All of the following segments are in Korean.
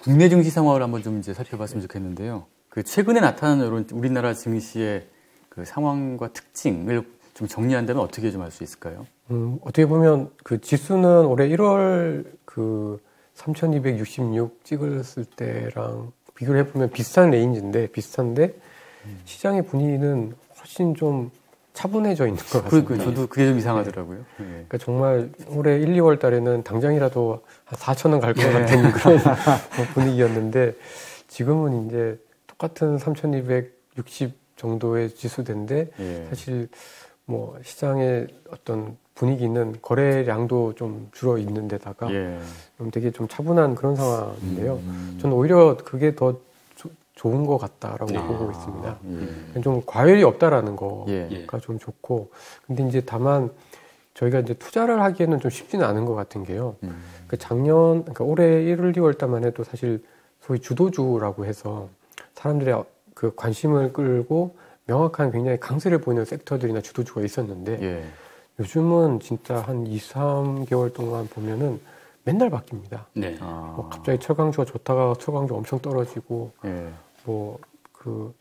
국내 증시 상황을 한번 좀 이제 살펴봤으면 좋겠는데요. 그 최근에 나타난 이런 우리나라 증시의 그 상황과 특징을 좀 정리한다면 어떻게 좀 알 수 있을까요? 어떻게 보면 그 지수는 올해 1월 그 3,266 찍었을 때랑 비교를 해보면 비슷한 레인지인데 비슷한데 시장의 분위기는 훨씬 좀 차분해져 있는 것 같습니다. 그러니까 저도 그게 좀 이상하더라고요. 네. 그러니까 정말 올해 1, 2월 달에는 당장이라도 한 4,000원 갈 것 같은 그런 분위기였는데 지금은 이제 똑같은 3,260 정도의 지수대인데 사실 뭐 시장의 어떤 분위기는 거래량도 좀 줄어 있는 데다가 좀 되게 좀 차분한 그런 상황인데요. 저는 오히려 그게 더 좋은 것 같다라고 보고 있습니다. 좀 과열이 없다라는 거가 좀 좋고, 근데 이제 다만 저희가 이제 투자를 하기에는 좀 쉽지는 않은 것 같은 게요. 그러니까 올해 1월, 2월 달만 해도 사실 소위 주도주라고 해서 사람들의 그 관심을 끌고 명확한 굉장히 강세를 보이는 섹터들이나 주도주가 있었는데 요즘은 진짜 한 2, 3개월 동안 보면은 맨날 바뀝니다. 뭐 갑자기 철강주가 좋다가 철강주 엄청 떨어지고 뭐 그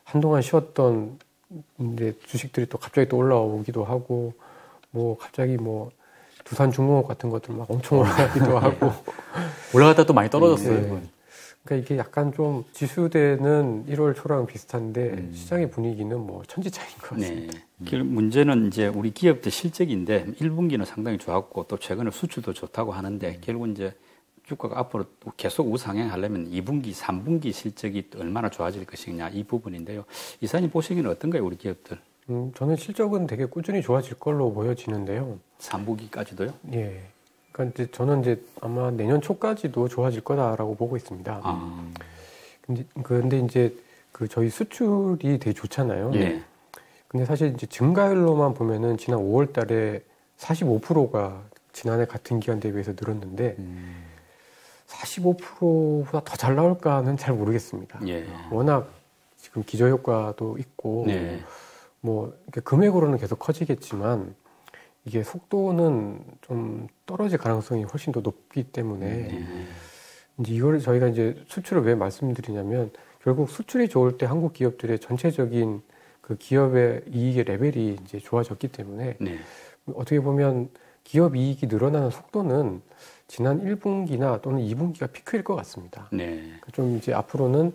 한동안 쉬었던 이제 주식들이 또 갑자기 또 올라오기도 하고 뭐 갑자기 뭐 두산중공업 같은 것들 막 엄청 올라가기도 하고 올라갔다 또 많이 떨어졌어요. 그러니까 이게 약간 좀 지수대는 1월 초랑 비슷한데 시장의 분위기는 뭐 천지차이인 것 같습니다. 문제는 이제 우리 기업들 실적인데 1분기는 상당히 좋았고 또 최근에 수출도 좋다고 하는데 결국 이제 주가가 앞으로 계속 우상향하려면 2분기, 3분기 실적이 얼마나 좋아질 것이냐 이 부분인데요. 이사님 보시기는 어떤가요, 우리 기업들? 저는 실적은 되게 꾸준히 좋아질 걸로 보여지는데요. 3분기까지도요? 예. 그러니까 이제 저는 이제 아마 내년 초까지도 좋아질 거다라고 보고 있습니다. 근데 이제 그 저희 수출이 되게 좋잖아요. 근데 사실 이제 증가율로만 보면은 지난 5월 달에 45%가 지난해 같은 기간 대비해서 늘었는데 45%보다 더 잘 나올까는 잘 모르겠습니다. 워낙 지금 기저효과도 있고 뭐 금액으로는 계속 커지겠지만 이게 속도는 좀 떨어질 가능성이 훨씬 더 높기 때문에 이제 이거를 저희가 이제 수출을 왜 말씀드리냐면 결국 수출이 좋을 때 한국 기업들의 전체적인 그 기업의 이익의 레벨이 이제 좋아졌기 때문에 어떻게 보면 기업 이익이 늘어나는 속도는 지난 1분기나 또는 2분기가 피크일 것 같습니다. 좀 이제 앞으로는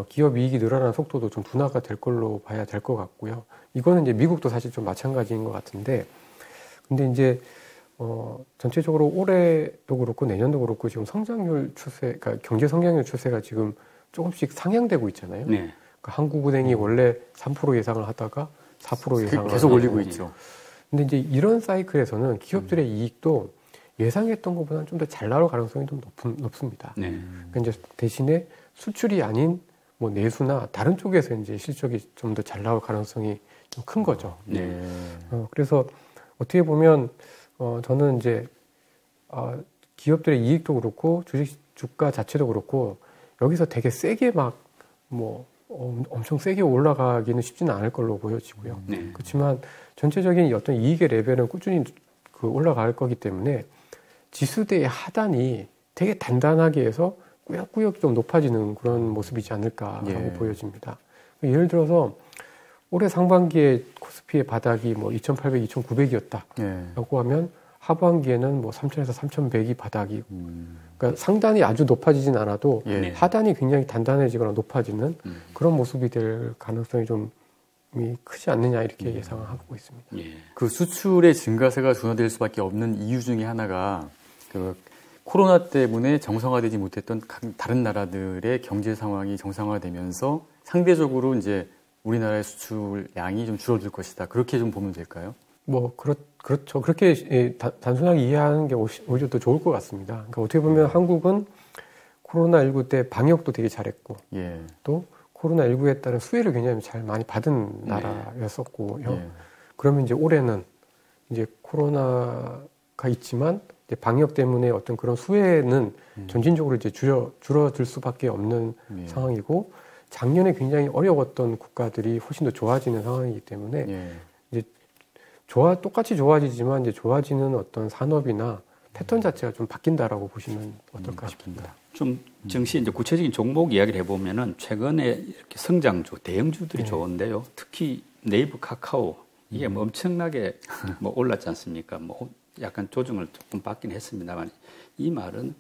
기업 이익이 늘어나는 속도도 좀 둔화가 될 걸로 봐야 될 것 같고요. 이거는 이제 미국도 사실 좀 마찬가지인 것 같은데, 근데 이제 전체적으로 올해도 그렇고 내년도 그렇고 지금 성장률 추세, 그러니까 경제 성장률 추세가 지금 조금씩 상향되고 있잖아요. 그러니까 한국은행이 원래 3% 예상을 하다가 4% 예상을 계속 올리고 있죠. 근데 이제 이런 사이클에서는 기업들의 이익도 예상했던 것보다는 좀 더 잘 나올 가능성이 좀 높습니다. 그러니까 이제 대신에 수출이 아닌 뭐 내수나 다른 쪽에서 이제 실적이 좀 더 잘 나올 가능성이 좀 큰 거죠. 그래서 어떻게 보면 저는 이제 기업들의 이익도 그렇고 주가 자체도 그렇고 여기서 되게 세게 막 뭐 엄청 세게 올라가기는 쉽지는 않을 걸로 보여지고요. 그렇지만 전체적인 어떤 이익의 레벨은 꾸준히 그 올라갈 거기 때문에 지수대의 하단이 되게 단단하게 해서 꾸역꾸역 좀 높아지는 그런 모습이지 않을까라고 보여집니다. 예를 들어서 올해 상반기에 코스피의 바닥이 뭐 2,800, 2,900이었다라고 하면 하반기에는 뭐 3,000에서 3,100이 바닥이고, 그러니까 상단이 아주 높아지진 않아도 하단이 굉장히 단단해지거나 높아지는 그런 모습이 될 가능성이 좀 크지 않느냐 이렇게 예상을 하고 있습니다. 그 수출의 증가세가 둔화될 수밖에 없는 이유 중에 하나가 그 코로나 때문에 정상화되지 못했던 다른 나라들의 경제 상황이 정상화되면서 상대적으로 이제 우리나라의 수출량이 좀 줄어들 것이다. 그렇게 좀 보면 될까요? 뭐 그렇죠. 그렇게 단순하게 이해하는 게 오히려 더 좋을 것 같습니다. 그러니까 어떻게 보면 한국은 코로나19 때 방역도 되게 잘했고 또 코로나19에 따른 수혜를 굉장히 잘 많이 받은 나라였었고요. 그러면 이제 올해는 이제 코로나가 있지만 이제 방역 때문에 어떤 그런 수혜는 점진적으로 이제 줄어들 수밖에 없는 상황이고, 작년에 굉장히 어려웠던 국가들이 훨씬 더 좋아지는 상황이기 때문에 이제 똑같이 좋아지지만 이제 좋아지는 어떤 산업이나 패턴 자체가 좀 바뀐다라고 보시면 어떨까 싶습니다. 좀 정시 이제 구체적인 종목 이야기를 해보면은 최근에 이렇게 성장주, 대형주들이 네. 좋은데요. 특히 네이버, 카카오 이게 뭐 엄청나게 뭐 올랐지 않습니까? 뭐 약간 조정을 조금 받긴 했습니다만 이 말은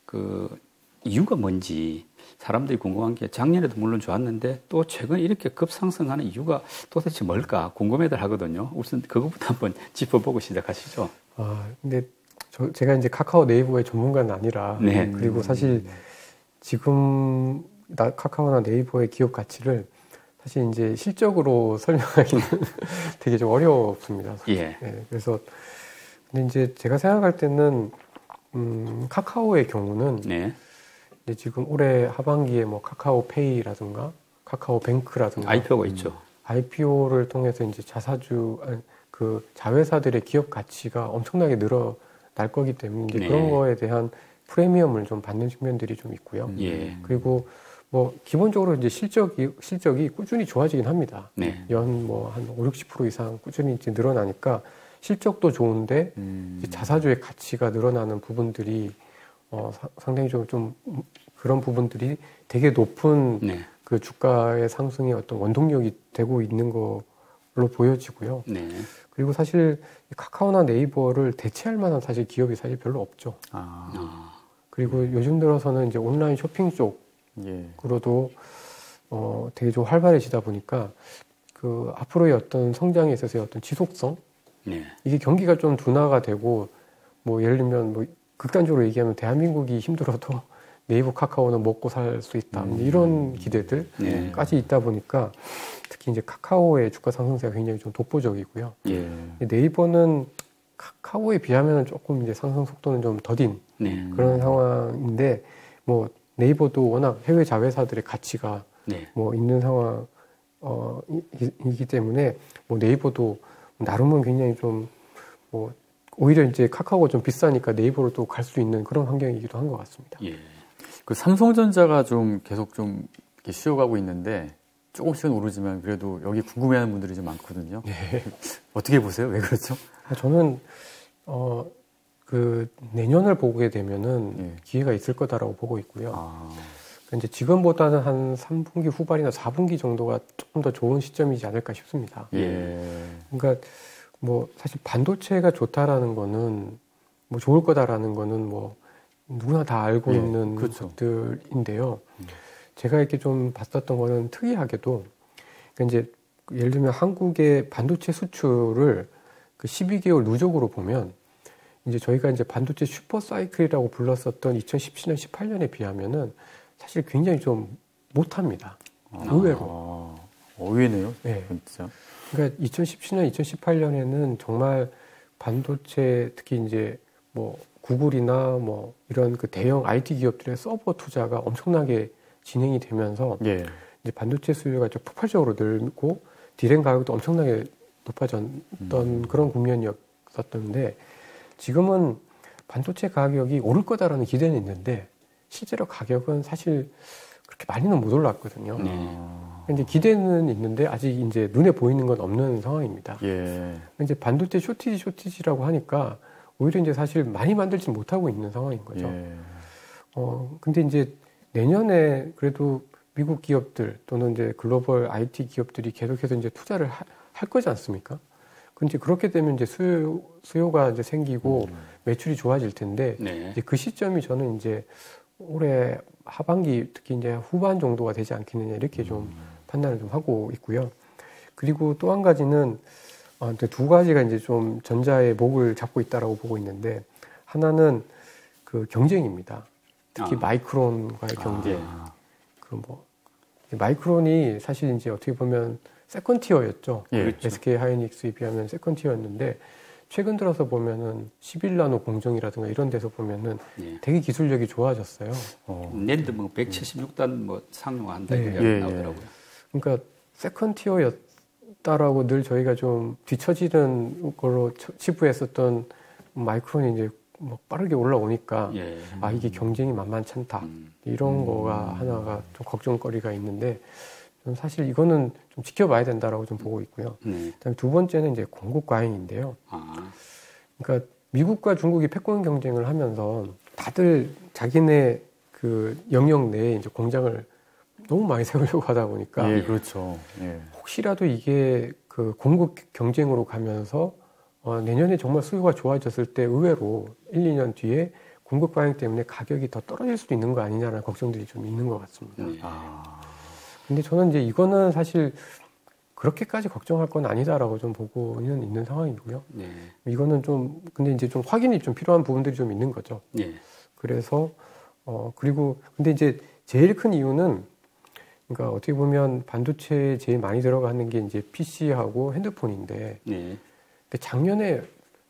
그 이유가 뭔지 사람들이 궁금한 게 작년에도 물론 좋았는데 또 최근 이렇게 급상승하는 이유가 도대체 뭘까 궁금해들 하거든요. 우선 그것부터 한번 짚어보고 시작하시죠. 근데 제가 이제 카카오 네이버의 전문가는 아니라 네. 그리고 사실 지금 카카오나 네이버의 기업 가치를 사실 이제 실적으로 설명하기는 되게 좀 어렵습니다. 예. 네, 그래서 근데 이제 제가 생각할 때는 카카오의 경우는 네. 이제 지금 올해 하반기에 뭐 카카오페이라든가 카카오뱅크라든가 IPO가 있죠. IPO를 통해서 이제 그 자회사들의 기업 가치가 엄청나게 늘어날 거기 때문에 이제 네. 그런 거에 대한 프리미엄을 좀 받는 측면들이 좀 있고요. 예. 그리고 뭐 기본적으로 이제 실적이 꾸준히 좋아지긴 합니다. 네. 연 뭐 한 5-60% 이상 꾸준히 이제 늘어나니까 실적도 좋은데 이제 자사주의 가치가 늘어나는 부분들이 상당히 좀 그런 부분들이 되게 높은 네. 그 주가의 상승의 어떤 원동력이 되고 있는 걸로 보여지고요. 네. 그리고 사실 카카오나 네이버를 대체할 만한 사실 기업이 사실 별로 없죠. 그리고 요즘 들어서는 이제 온라인 쇼핑 쪽으로도 되게 좀 활발해지다 보니까 그 앞으로의 어떤 성장에 있어서의 어떤 지속성 네. 이게 경기가 좀 둔화가 되고 뭐 예를 들면 뭐 극단적으로 얘기하면 대한민국이 힘들어도 네이버 카카오는 먹고 살 수 있다 이런 기대들까지 있다 보니까 특히 이제 카카오의 주가 상승세가 굉장히 좀 독보적이고요. 예. 네이버는 카카오에 비하면 조금 이제 상승 속도는 좀 더딘 네. 그런 상황인데 뭐 네이버도 워낙 해외 자회사들의 가치가 네. 뭐 있는 이기 때문에 뭐 네이버도 나름은 굉장히 좀 뭐 오히려 이제 카카오가 좀 비싸니까 네이버로 또 갈 수 있는 그런 환경이기도 한 것 같습니다. 예. 그 삼성전자가 좀 계속 좀 이렇게 쉬어가고 있는데 조금씩은 오르지만 그래도 여기 궁금해하는 분들이 좀 많거든요. 네. 어떻게 보세요? 왜 그렇죠? 저는 그 내년을 보게 되면은 기회가 있을 거다라고 보고 있고요. 이제 지금보다는 한 3분기 후반이나 4분기 정도가 조금 더 좋은 시점이지 않을까 싶습니다. 그러니까 뭐 사실 반도체가 좋다라는 거는 뭐 좋을 거다라는 거는 뭐 누구나 다 알고 있는 그렇죠. 것들인데요. 제가 이렇게 좀 봤었던 거는 특이하게도 그러니까 이제 예를 들면 한국의 반도체 수출을 그 12개월 누적으로 보면 이제 저희가 이제 반도체 슈퍼 사이클이라고 불렀었던 2017년, 18년에 비하면은 사실 굉장히 좀 못합니다. 의외로. 의외네요. 네. 진짜. 그러니까 2017년, 2018년에는 정말 반도체 특히 이제 뭐 구글이나 뭐 이런 그 대형 IT 기업들의 서버 투자가 엄청나게 진행이 되면서 이제 반도체 수요가 좀 폭발적으로 늘고 디램 가격도 엄청나게 높아졌던 그런 국면이었었는데 지금은 반도체 가격이 오를 거다라는 기대는 있는데 실제로 가격은 사실 그렇게 많이는 못 올랐거든요. 이제 기대는 있는데 아직 이제 눈에 보이는 건 없는 상황입니다. 이제 반도체 쇼티지라고 하니까 오히려 이제 사실 많이 만들지 못하고 있는 상황인 거죠. 근데 이제 내년에 그래도 미국 기업들 또는 이제 글로벌 IT 기업들이 계속해서 이제 투자를 할 거지 않습니까? 근데 그렇게 되면 이제 수요가 이제 생기고 매출이 좋아질 텐데 이제 그 시점이 저는 이제 올해 하반기 특히 이제 후반 정도가 되지 않겠느냐 이렇게 좀 판단을 좀 하고 있고요. 그리고 또 한 가지는 두 가지가 이제 좀 전자의 목을 잡고 있다라고 보고 있는데 하나는 그 경쟁입니다. 특히 마이크론과의 경쟁. 그 뭐 마이크론이 사실 이제 어떻게 보면 세컨티어였죠. 그렇죠. SK 하이닉스에 비하면 세컨티어였는데 최근 들어서 보면은 11나노 공정이라든가 이런 데서 보면은 되게 기술력이 좋아졌어요. 낸드 뭐 176단 뭐 상용한다 이렇게 나오더라고요. 그러니까 세컨티어였다라고 늘 저희가 좀 뒤처지는 걸로 치부했었던 마이크론이 이제 뭐 빠르게 올라오니까 이게 경쟁이 만만치 않다 이런 거가 하나가 좀 걱정거리가 있는데 저는 사실 이거는 좀 지켜봐야 된다라고 좀 보고 있고요. 그다음에 두 번째는 이제 공급 과잉인데요. 그러니까 미국과 중국이 패권 경쟁을 하면서 다들 자기네 그 영역 내에 이제 공장을 너무 많이 세우려고 하다 보니까 예, 그렇죠. 예. 혹시라도 이게 그 공급 경쟁으로 가면서 내년에 정말 수요가 좋아졌을 때 의외로 1, 2년 뒤에 공급 과잉 때문에 가격이 더 떨어질 수도 있는 거 아니냐라는 걱정들이 좀 있는 것 같습니다. 근데 저는 이제 이거는 사실 그렇게까지 걱정할 건 아니다라고 좀 보고는 있는 상황이고요. 네. 이거는 좀 근데 이제 좀 확인이 좀 필요한 부분들이 좀 있는 거죠. 네. 그래서 그리고 근데 이제 제일 큰 이유는 그러니까 어떻게 보면 반도체에 제일 많이 들어가는 게 이제 PC하고 핸드폰인데 네. 근데 작년에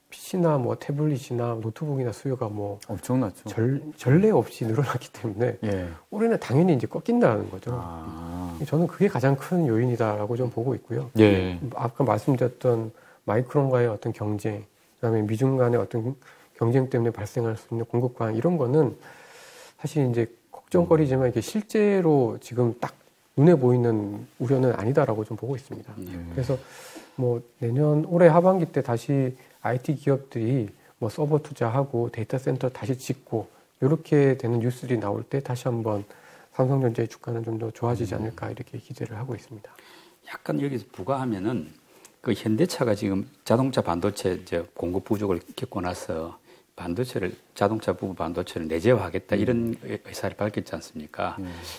PC나 뭐 태블릿이나 노트북이나 수요가 뭐 엄청났죠. 전례 없이 늘어났기 때문에 예. 올해는 당연히 이제 꺾인다는 거죠. 저는 그게 가장 큰 요인이다라고 좀 보고 있고요. 예. 아까 말씀드렸던 마이크론과의 어떤 경쟁, 그다음에 미중 간의 어떤 경쟁 때문에 발생할 수 있는 공급 과잉 이런 거는 사실 이제 걱정거리지만 이게 실제로 지금 딱 눈에 보이는 우려는 아니다라고 좀 보고 있습니다. 그래서 뭐 내년 올해 하반기 때 다시 IT 기업들이 뭐 서버 투자하고 데이터 센터 다시 짓고 이렇게 되는 뉴스들이 나올 때 다시 한번 삼성전자의 주가는 좀 더 좋아지지 않을까 이렇게 기대를 하고 있습니다. 약간 여기서 부과하면은 그 현대차가 지금 자동차 반도체 이제 공급 부족을 겪고 나서 반도체를 자동차 부분 반도체를 내재화하겠다 이런 의사를 밝혔지 않습니까?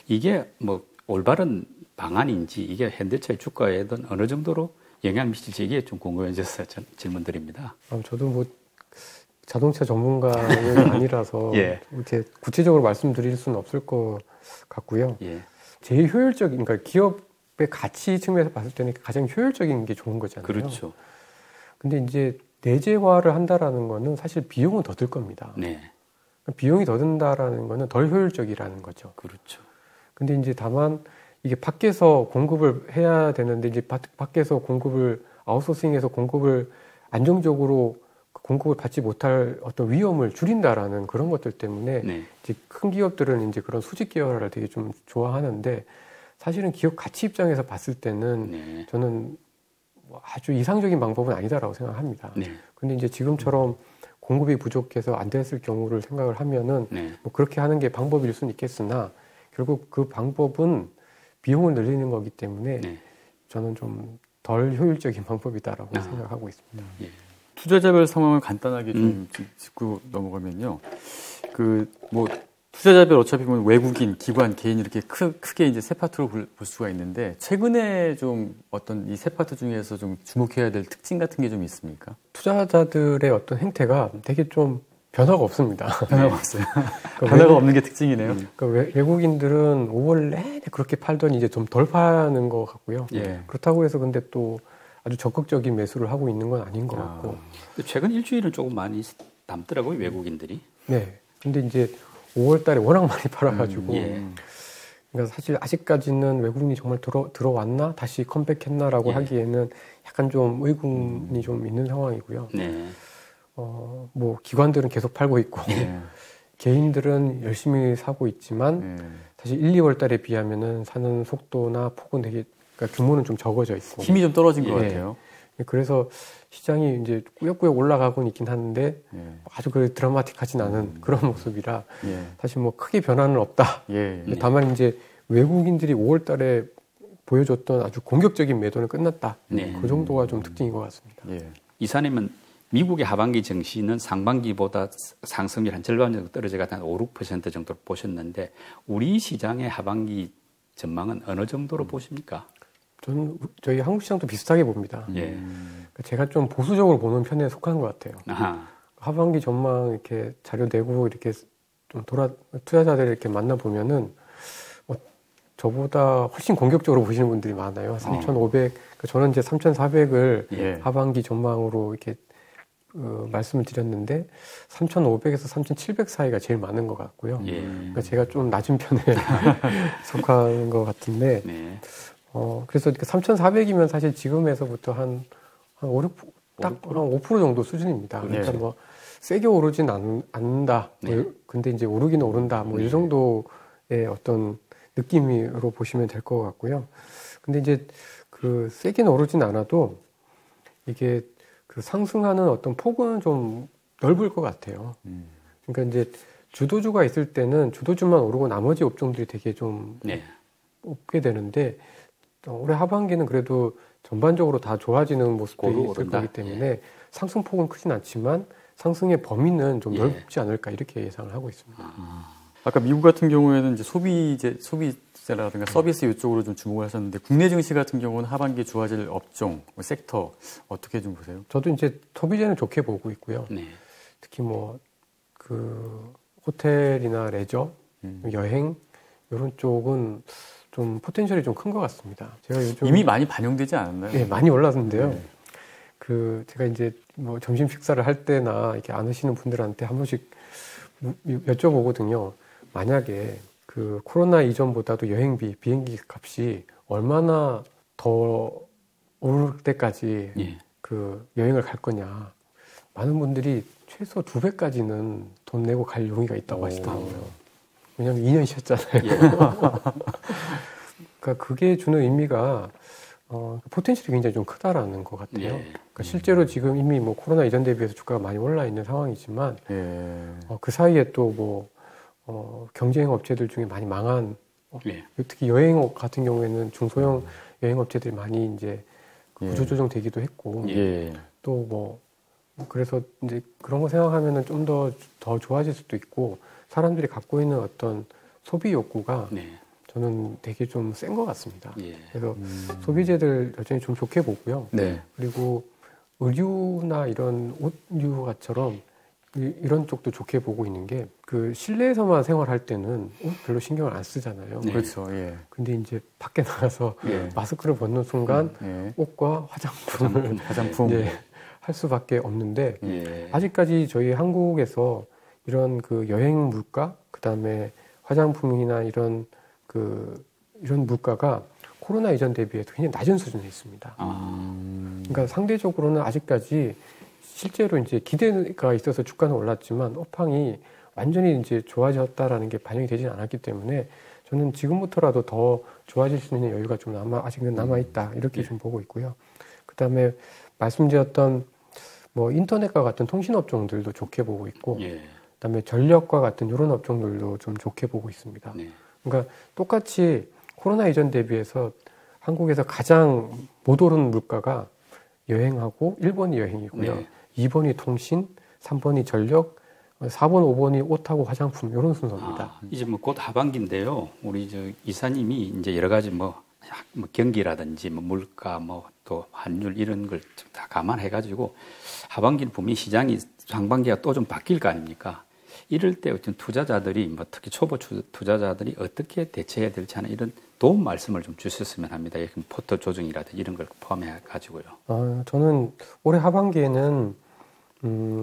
이게 뭐 올바른 방안인지 이게 현대차의 주가에도 어느 정도로 영향을 미칠지 이게 좀 궁금해져서 질문드립니다. 저도 뭐 자동차 전문가는 아니라서 예. 이렇게 구체적으로 말씀드릴 수는 없을 것 같고요. 예. 제일 효율적인 그러니까 기업의 가치 측면에서 봤을 때는 가장 효율적인 게 좋은 거잖아요. 그렇죠. 근데 이제 내재화를 한다라는 거는 사실 비용은 더 들 겁니다. 네. 비용이 더 든다라는 거는 덜 효율적이라는 거죠. 그렇죠. 근데 이제 다만 이게 밖에서 공급을 해야 되는데 이제 밖에서 공급을 아웃소싱해서 공급을 안정적으로 공급을 받지 못할 어떤 위험을 줄인다라는 그런 것들 때문에 네. 이제 큰 기업들은 이제 그런 수직 계열화를 되게 좀 좋아하는데 사실은 기업 가치 입장에서 봤을 때는 네. 저는 아주 이상적인 방법은 아니다라고 생각합니다. 네. 근데 이제 지금처럼 공급이 부족해서 안 됐을 경우를 생각을 하면은 네. 뭐 그렇게 하는 게 방법일 수는 있겠으나 결국 그 방법은 비용을 늘리는 거기 때문에 네. 저는 좀 덜 효율적인 방법이다라고 생각하고 있습니다. 예. 투자자별 상황을 간단하게 좀 짚고 넘어가면요. 그 뭐 투자자별 어차피 보면 외국인, 기관, 개인 이렇게 크게 이제 세 파트로 볼 수가 있는데 최근에 좀 어떤 이 세 파트 중에서 좀 주목해야 될 특징 같은 게 좀 있습니까? 투자자들의 어떤 행태가 되게 좀 변화가 없습니다. 변화가 없어요. 변화가 없는 게 특징이네요. 그러니까 외국인들은 5월 내내 그렇게 팔더니 이제 좀 덜 파는 것 같고요. 예. 그렇다고 해서 근데 또 아주 적극적인 매수를 하고 있는 건 아닌 것 같고. 최근 일주일은 조금 많이 남더라고요, 외국인들이. 네. 근데 이제 5월 달에 워낙 많이 팔아가지고. 예. 그러니까 사실 아직까지는 외국인이 정말 들어왔나? 다시 컴백했나라고 예. 하기에는 약간 좀 의구심이 좀 있는 상황이고요. 네. 뭐 기관들은 계속 팔고 있고 예. 개인들은 열심히 사고 있지만 예. 사실 1, 2월 달에 비하면은 사는 속도나 폭은 되게 그러니까 규모는 좀 적어져 있고 힘이 좀 떨어진 것 예. 같아요. 그래서 시장이 이제 꾸역꾸역 올라가고는 있긴 하는데 예. 아주 그 드라마틱하진 않은 그런 모습이라 예. 사실 뭐 크게 변화는 없다. 예. 근데 다만 이제 외국인들이 5월 달에 보여줬던 아주 공격적인 매도는 끝났다. 네. 그 정도가 좀 특징인 것 같습니다. 예. 이사님은 미국의 하반기 증시는 상반기보다 상승률 한 절반 정도 떨어져가 한 5, 6% 정도로 보셨는데 우리 시장의 하반기 전망은 어느 정도로 보십니까? 저는 저희 한국 시장도 비슷하게 봅니다. 예. 그러니까 제가 좀 보수적으로 보는 편에 속한 것 같아요. 아하. 하반기 전망 이렇게 자료 내고 이렇게 좀 투자자들 이렇게 만나 보면은 저보다 훨씬 공격적으로 보시는 분들이 많아요. 3,500, 저는 이제 3,400을 예. 하반기 전망으로 이렇게 말씀을 드렸는데 3,500에서 3,700 사이가 제일 많은 것 같고요. 예. 그러니까 제가 좀 낮은 편에 속한 것 같은데, 네. 그래서 3,400이면 사실 지금에서부터 한 5, 6, 딱 한 5% 정도 수준입니다. 그러니까 네. 뭐 세게 오르진 않는다. 네. 근데 이제 오르기는 오른다. 뭐 이 정도의 어떤 느낌으로 보시면 될 것 같고요. 근데 이제 그 세게는 오르진 않아도 이게 그 상승하는 어떤 폭은 좀 넓을 것 같아요. 그러니까 이제 주도주가 있을 때는 주도주만 오르고 나머지 업종들이 되게 좀 네. 없게 되는데 올해 하반기는 그래도 전반적으로 다 좋아지는 모습들이 있을 오른다. 거기 때문에 상승폭은 크진 않지만 상승의 범위는 좀 예. 넓지 않을까 이렇게 예상을 하고 있습니다. 아까 미국 같은 경우에는 이제 소비재라든가 서비스 이쪽으로 좀 주목을 하셨는데 국내 증시 같은 경우는 하반기에 좋아질 업종, 섹터 어떻게 좀 보세요? 저도 이제 소비재는 좋게 보고 있고요. 네. 특히 뭐 그 호텔이나 레저, 여행 이런 쪽은 좀 포텐셜이 좀 큰 것 같습니다. 제가 요즘 이미 많이 반영되지 않았나요? 네, 많이 올랐는데요. 네. 그 제가 이제 뭐 점심 식사를 할 때나 이렇게 안 하시는 분들한테 한 번씩 여쭤보거든요. 만약에 그 코로나 이전보다도 여행비, 비행기 값이 얼마나 더 오를 때까지 예. 그 여행을 갈 거냐. 많은 분들이 최소 2배까지는 돈 내고 갈 용의가 있다고 하시더라고요. 왜냐하면 2년 쉬었잖아요. 예. 그러니까 그게 주는 의미가 포텐셜이 굉장히 좀 크다라는 것 같아요. 예. 그러니까 실제로 지금 이미 뭐 코로나 이전 대비해서 주가가 많이 올라 있는 상황이지만 예. 그 사이에 또 뭐 경쟁 업체들 중에 많이 망한 예. 특히 여행 같은 경우에는 중소형 여행 업체들이 많이 이제 구조조정 되기도 했고 예. 또 뭐 그래서 이제 그런 거 생각하면은 좀 더 좋아질 수도 있고 사람들이 갖고 있는 어떤 소비 욕구가 네. 저는 되게 좀 센 것 같습니다. 예. 그래서 소비재들 여전히 좀 좋게 보고요. 네. 그리고 의류나 이런 옷류가처럼 이런 쪽도 좋게 보고 있는 게 그 실내에서만 생활할 때는 옷 별로 신경을 안 쓰잖아요. 네. 그렇죠. 예. 근데 이제 밖에 나가서 예. 마스크를 벗는 순간 예. 옷과 화장품을 화장품. 이제 할 수밖에 없는데 예. 아직까지 저희 한국에서 이런 그 여행 물가, 그 다음에 화장품이나 이런 물가가 코로나 이전 대비해서 굉장히 낮은 수준에 있습니다. 그러니까 상대적으로는 아직까지 실제로 이제 기대가 있어서 주가는 올랐지만 업황이 완전히 이제 좋아졌다라는 게 반영이 되지 않았기 때문에 저는 지금부터라도 더 좋아질 수 있는 여유가 좀 아직은 남아있다. 이렇게 좀 보고 있고요. 그 다음에 말씀드렸던 뭐 인터넷과 같은 통신 업종들도 좋게 보고 있고, 예. 그다음에 전력과 같은 이런 업종들도 좀 좋게 보고 있습니다. 네. 그러니까 똑같이 코로나 이전 대비해서 한국에서 가장 못 오른 물가가 여행하고 1번이 여행이고요. 네. 2번이 통신, 3번이 전력, 4번, 5번이 옷하고 화장품 이런 순서입니다. 이제 뭐 곧 하반기인데요. 우리 저 이사님이 이제 여러 가지 뭐 경기라든지 뭐 물가 뭐 또 환율 이런 걸 다 감안해가지고 하반기는 분명히 시장이 상반기가 또 좀 바뀔 거 아닙니까? 이럴 때 어떤 투자자들이 뭐 특히 초보 투자자들이 어떻게 대처해야 될지 하는 이런 도움 말씀을 좀 주셨으면 합니다. 포트 조정이라든지 이런 걸 포함해 가지고요. 저는 올해 하반기에는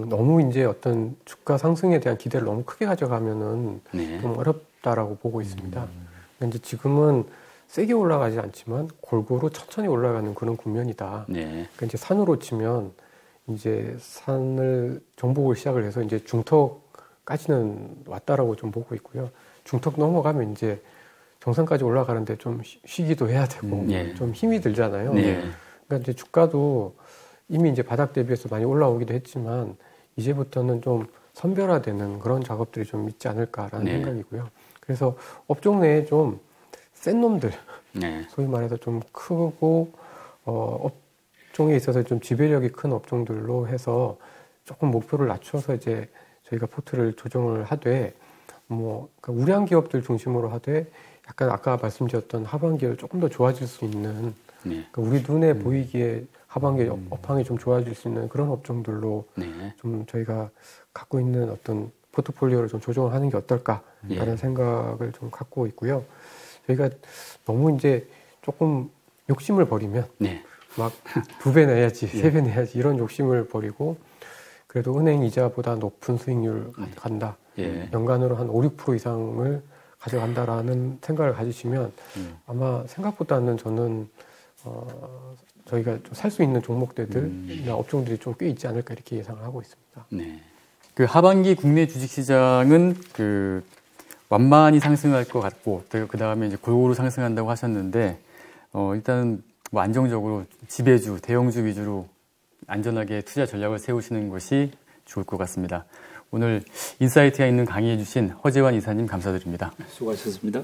너무 이제 어떤 주가 상승에 대한 기대를 너무 크게 가져가면은 네. 좀 어렵다라고 보고 있습니다. 그러니까 이제 지금은 세게 올라가지 않지만 골고루 천천히 올라가는 그런 국면이다. 네. 그러니까 이제 산으로 치면 이제 산을 정복을 시작을 해서 이제 중턱까지는 왔다라고 좀 보고 있고요. 중턱 넘어가면 이제 정상까지 올라가는데 좀 쉬기도 해야 되고 네. 좀 힘이 들잖아요. 네. 그러니까 이제 주가도 이미 이제 바닥 대비해서 많이 올라오기도 했지만 이제부터는 좀 선별화되는 그런 작업들이 좀 있지 않을까라는 네. 생각이고요. 그래서 업종 내에 좀 센 놈들, 네. 소위 말해서 좀 크고 업종에 있어서 좀 지배력이 큰 업종들로 해서 조금 목표를 낮춰서 이제 저희가 포트를 조정을 하되 뭐 그러니까 우량 기업들 중심으로 하되 약간 아까 말씀드렸던 하반기에 조금 더 좋아질 수 있는 네. 그러니까 우리 눈에 보이기에 하반기 업황이 좀 좋아질 수 있는 그런 업종들로 네. 좀 저희가 갖고 있는 어떤 포트폴리오를 좀 조정을 하는 게 어떨까라는 예. 생각을 좀 갖고 있고요. 저희가 너무 이제 조금 욕심을 버리면 네. 막 2배 내야지, 3배 내야지 이런 욕심을 버리고 그래도 은행 이자보다 높은 수익률 간다. 예. 연간으로 한 5, 6% 이상을 가져간다라는 생각을 가지시면 아마 생각보다는 저는 저희가 살 수 있는 종목들이나 업종들이 좀 꽤 있지 않을까 이렇게 예상을 하고 있습니다. 네. 그 하반기 국내 주식시장은 그 완만히 상승할 것 같고 그 다음에 이제 골고루 상승한다고 하셨는데 일단 뭐 안정적으로 지배주, 대형주 위주로 안전하게 투자 전략을 세우시는 것이 좋을 것 같습니다. 오늘 인사이트가 있는 강의해 주신 허재환 이사님 감사드립니다. 수고하셨습니다.